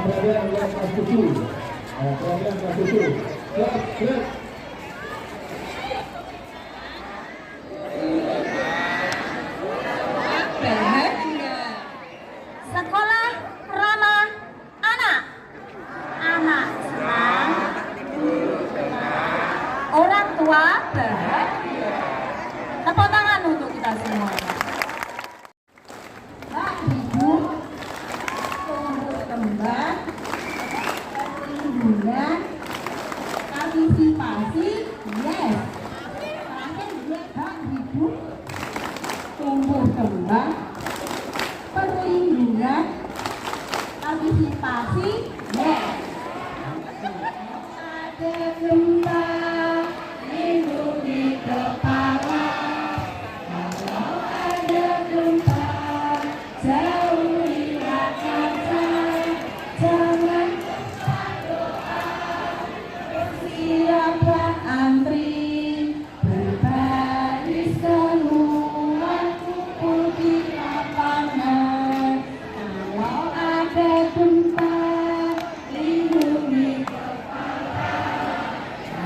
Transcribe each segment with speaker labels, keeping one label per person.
Speaker 1: Program kelas 7. Program kelas 7. Gerak.
Speaker 2: Sekolah ramah anak. Anak senang, orang tua bahagia. Tepuk tangan untuk kita semua. Hak hidup, tumbuh kembang, perlindungan, partisipasi, yes. Terakhir dia hak hidup, tumbuh kembang, perlindungan, partisipasi, yes. Ada gempa, lindungi kepala. Kalau ada gempa, jauhilah kaca. Jangan lupa doa, bersiaplah antri, berbaris keluar, kumpul di lapangan. Kalau ada gempa, lindungi kepala.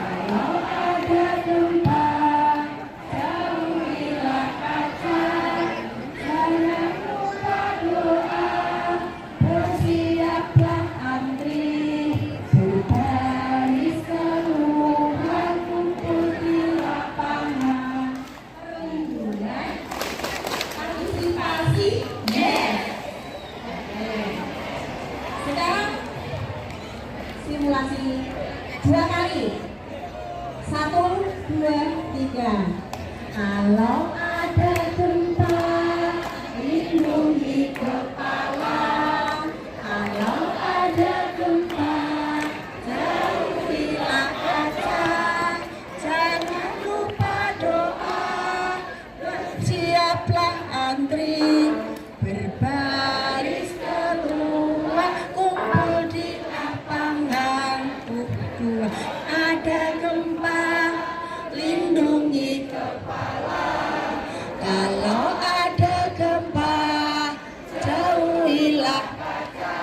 Speaker 2: Kalau ada gempa, jauhilah kaca. Jangan lupa doa, bersiaplah antri, berbaris keluar, kumpul di lapangan. Perlindungan, partisipasi, yes. Sekarang simulasi 2 kali. 1, 2, 3. Kalau ada gempa, lindungi kepala. Kalau ada gempa, jauhilah kaca. Jangan lupa doa, bersiaplah antri, berbaris keluar, kumpul di lapangan. Ada gempa, lindungi kepala. Kalau ada gempa, jauhilah kaca.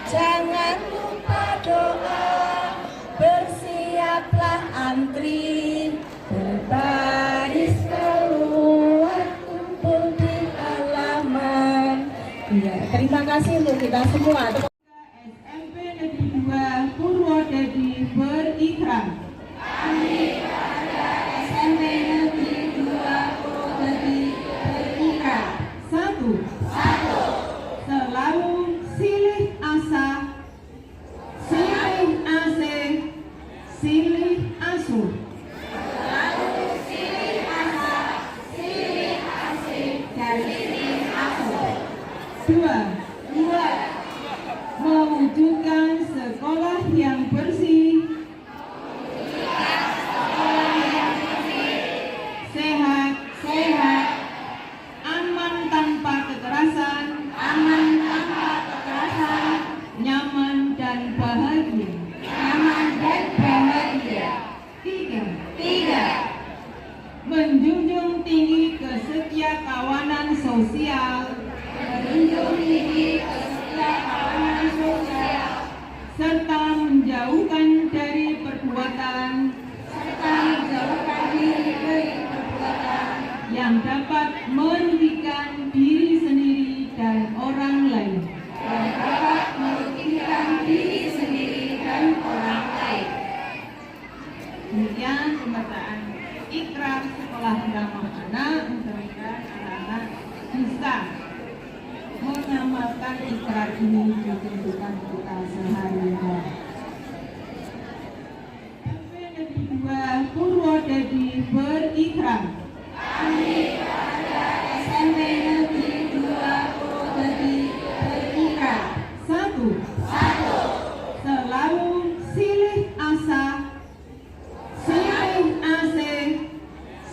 Speaker 2: Jangan lupa doa, bersiaplah antri, berbaris keluar, kumpul di halaman. Ya, terima kasih untuk kita semua.
Speaker 3: SMP Negeri 2 Purwodadi berikrar.
Speaker 2: SMP Negeri 2 Purwodadi berikrar.
Speaker 3: 1. Selalu silih asa, silih ase silih asuh. Dua, mewujudkan sekolah yang bersih, sehat, aman tanpa kekerasan, nyaman dan bahagia. Tiga, menjunjung tinggi kesetiakawanan sosial, serta menjauhkan dari perbuatan yang dapat merugikan diri sendiri dan orang lain. Demikian pembacaan ikrar sekolah ramah anak untuk anak-anak bisa mengamalkan ikrar ini di kehidupan kita sehari-hari. SMP Negeri 2 Purwodadi berikrar. SMP Negeri 2 Purwodadi berikrar. 1. Selalu silih asa, silih asih,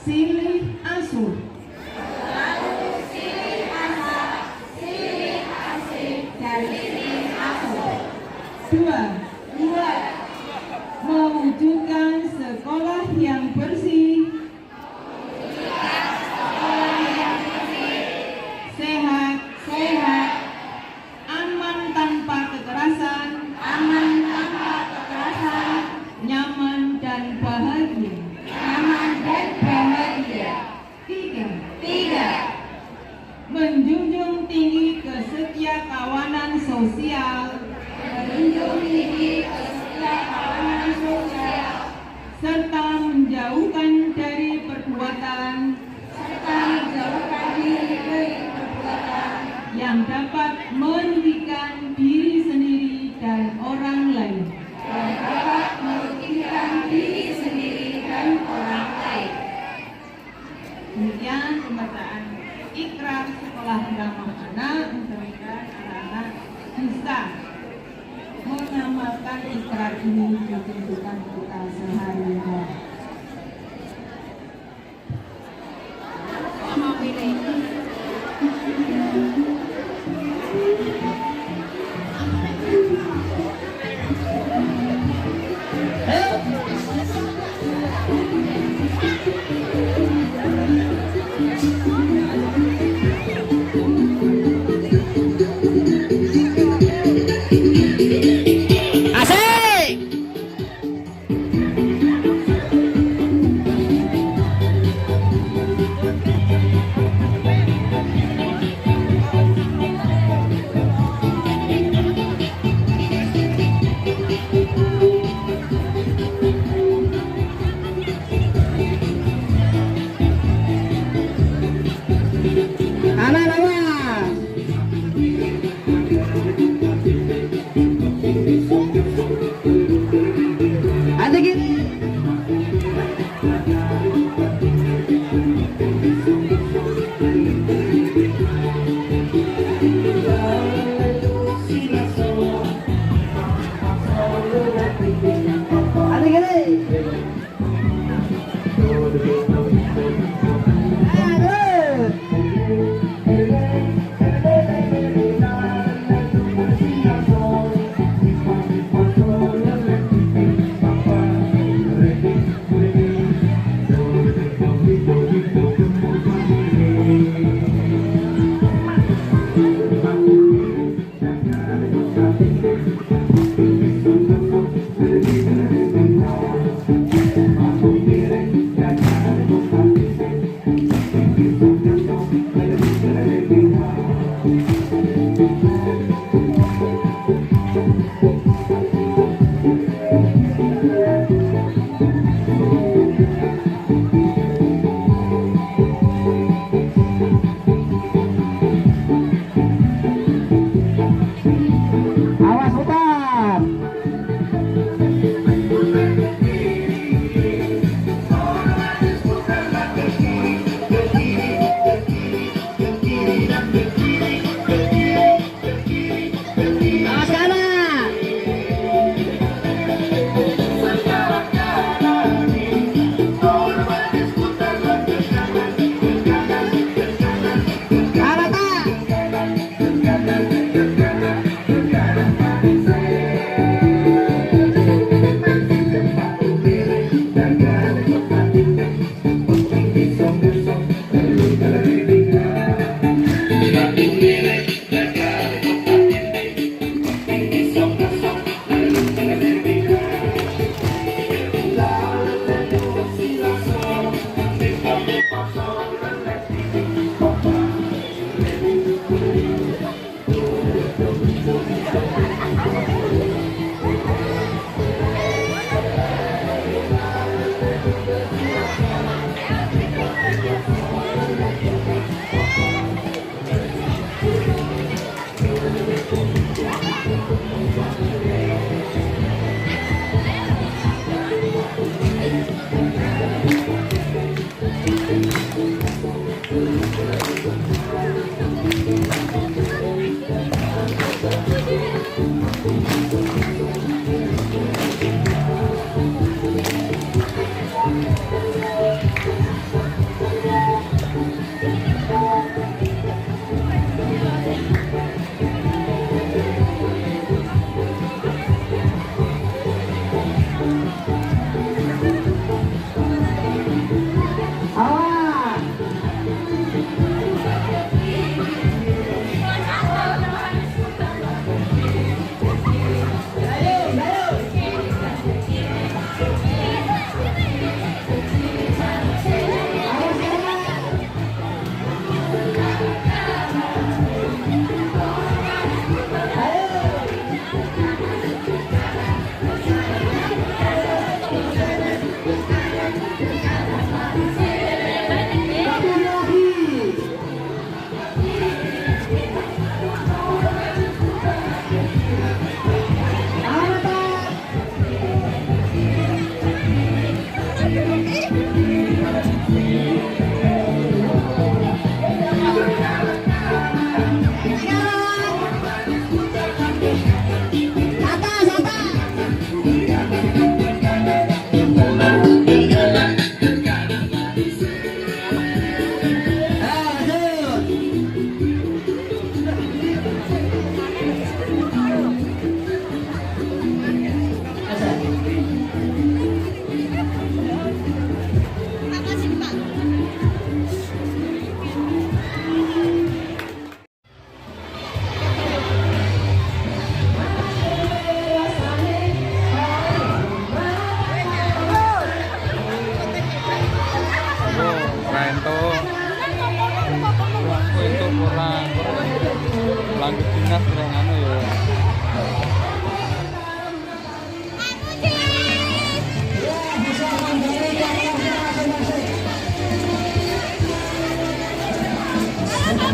Speaker 3: silih asuh. 2. Mewujudkan sekolah yang bersih, sehat, aman tanpa kekerasan, nyaman dan bahagia. 3. Menjunjung tinggi kesetiakawanan sosial, serta menjauhkan dari perbuatan yang dapat merugikan diri sendiri dan orang lain. Demikian pembacaan ikrar sekolah ramah anak untuk anak-anak bisa mengamalkan ikrar ini di kehidupan kita sehari-hari.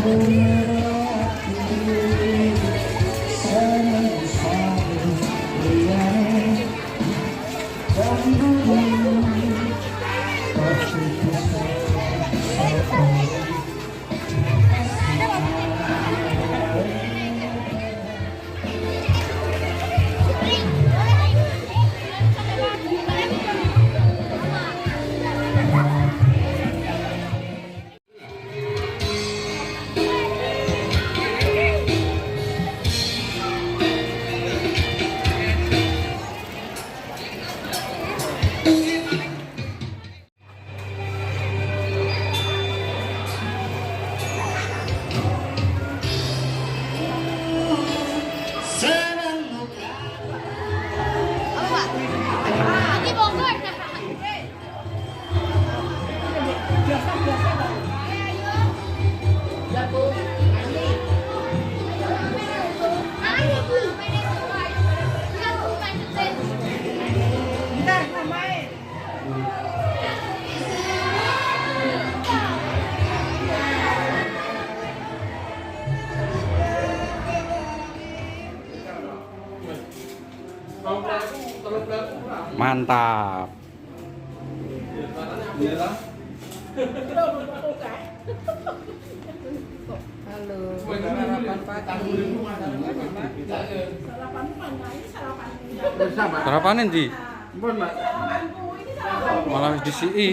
Speaker 4: Di Bogor.
Speaker 5: Mantap.
Speaker 3: Halo, sarapan pagi.
Speaker 5: Sarapanin di. Malah di sini.